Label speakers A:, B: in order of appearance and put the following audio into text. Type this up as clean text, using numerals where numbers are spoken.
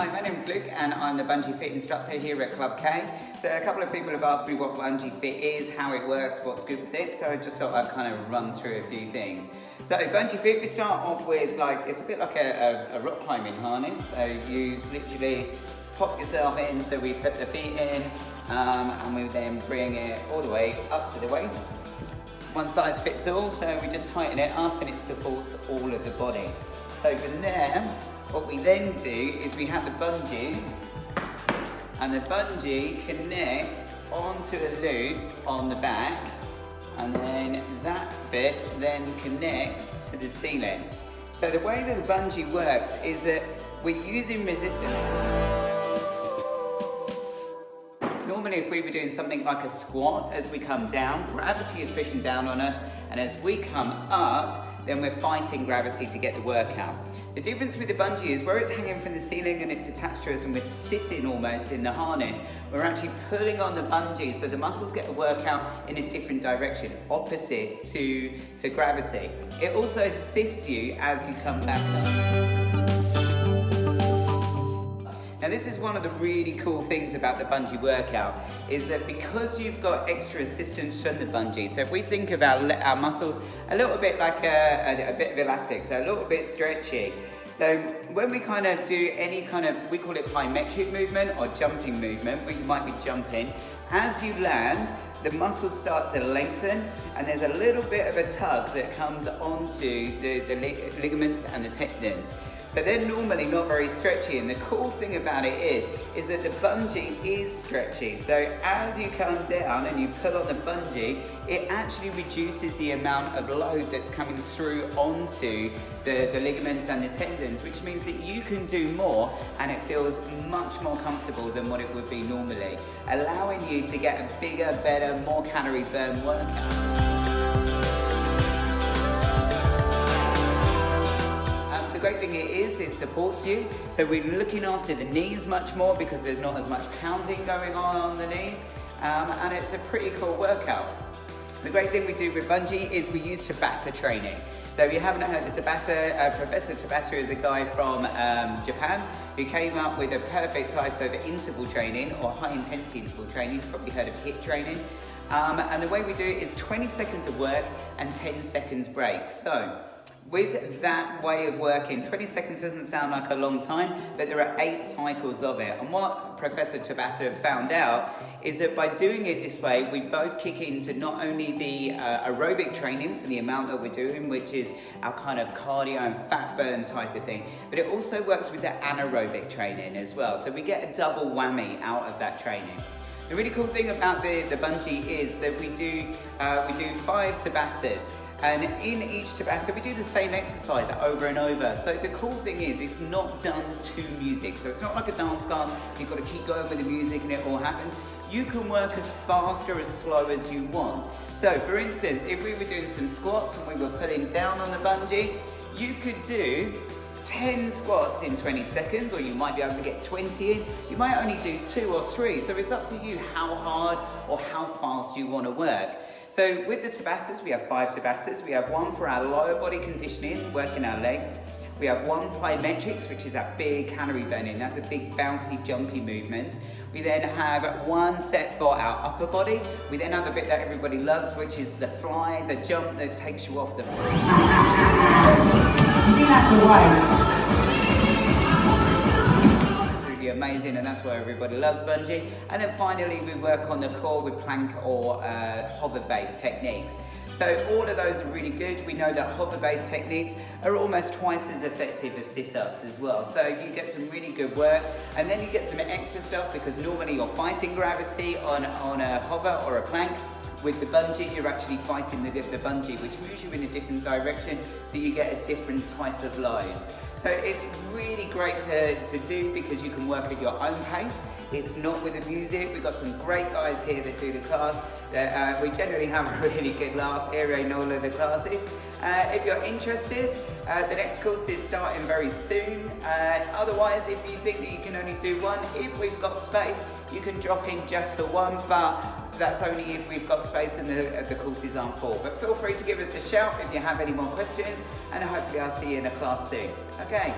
A: Hi, my name is Luke and I'm the bungee fit instructor here at Club K. So a couple of people have asked me what bungee fit is, how it works, what's good with it, so I just thought I'd kind of run through a few things. So bungee fit, we start off with it's a bit like a rock climbing harness. So you literally pop yourself in, so we put the feet in and we then bring it all the way up to the waist. One size fits all, so we just tighten it up and it supports all of the body. So from there, what we then do is we have the bungees, and the bungee connects onto a loop on the back, and then that bit then connects to the ceiling. So the way that the bungee works is that we're using resistance. Normally if we were doing something like a squat, as we come down, gravity is pushing down on us, and as we come up, then we're fighting gravity to get the workout. The difference with the bungee is where it's hanging from the ceiling and it's attached to us and we're sitting almost in the harness, we're actually pulling on the bungee so the muscles get a workout in a different direction, opposite to gravity. It also assists you as you come back up. Now this is one of the really cool things about the bungee workout, is that because you've got extra assistance from the bungee, so if we think of our muscles a little bit like a bit of elastic, so a little bit stretchy. So when we kind of do any kind of, we call it plyometric movement or jumping movement, where you might be jumping, as you land, the muscles start to lengthen and there's a little bit of a tug that comes onto the ligaments and the tendons. So they're normally not very stretchy, and the cool thing about it is that the bungee is stretchy. So as you come down and you pull on the bungee, it actually reduces the amount of load that's coming through onto the ligaments and the tendons, which means that you can do more and it feels much more comfortable than what it would be normally, allowing you to get a bigger, better, more calorie burn workout. The great thing it supports you, so we're looking after the knees much more because there's not as much pounding going on the knees, and it's a pretty cool workout. The great thing we do with bungee is we use Tabata training. So if you haven't heard of Tabata, Professor Tabata is a guy from Japan who came up with a perfect type of interval training, or high intensity interval training. You've probably heard of HIIT training. And the way we do it is 20 seconds of work and 10 seconds break. So with that way of working, 20 seconds doesn't sound like a long time, but there are 8 cycles of it. And what Professor Tabata found out is that by doing it this way, we both kick into not only the aerobic training for the amount that we're doing, which is our kind of cardio and fat burn type of thing, but it also works with the anaerobic training as well. So we get a double whammy out of that training. The really cool thing about the bungee is that we do 5 Tabatas. And in each Tabata, we do the same exercise over and over. So the cool thing is, it's not done to music. So it's not like a dance class, you've got to keep going with the music and it all happens. You can work as fast or as slow as you want. So for instance, if we were doing some squats and we were pulling down on the bungee, you could do 10 squats in 20 seconds, or you might be able to get 20 in. You might only do 2 or 3, so it's up to you how hard or how fast you want to work. So with the Tabatas, we have 5 Tabatas. We have one for our lower body conditioning, working our legs. We have one plyometrics, which is our big calorie burning. That's a big bouncy, jumpy movement. We then have one set for our upper body. We then have the bit that everybody loves, which is the fly, the jump that takes you off the floor. Absolutely amazing, and that's why everybody loves bungee. And then finally, we work on the core with plank or hover-based techniques. So all of those are really good. We know that hover-based techniques are almost twice as effective as sit-ups as well. So you get some really good work, and then you get some extra stuff because normally you're fighting gravity on a hover or a plank. With the bungee, you're actually fighting the bungee, which moves you in a different direction, so you get a different type of load. So it's really great to do because you can work at your own pace. It's not with the music. We've got some great guys here that do the class. We generally have a really good laugh here in all of the classes. If you're interested, the next course is starting very soon. Otherwise, if you think that you can only do one, if we've got space, you can drop in just for one, but that's only if we've got space and the courses aren't full. But feel free to give us a shout if you have any more questions, and hopefully I'll see you in a class soon. Okay.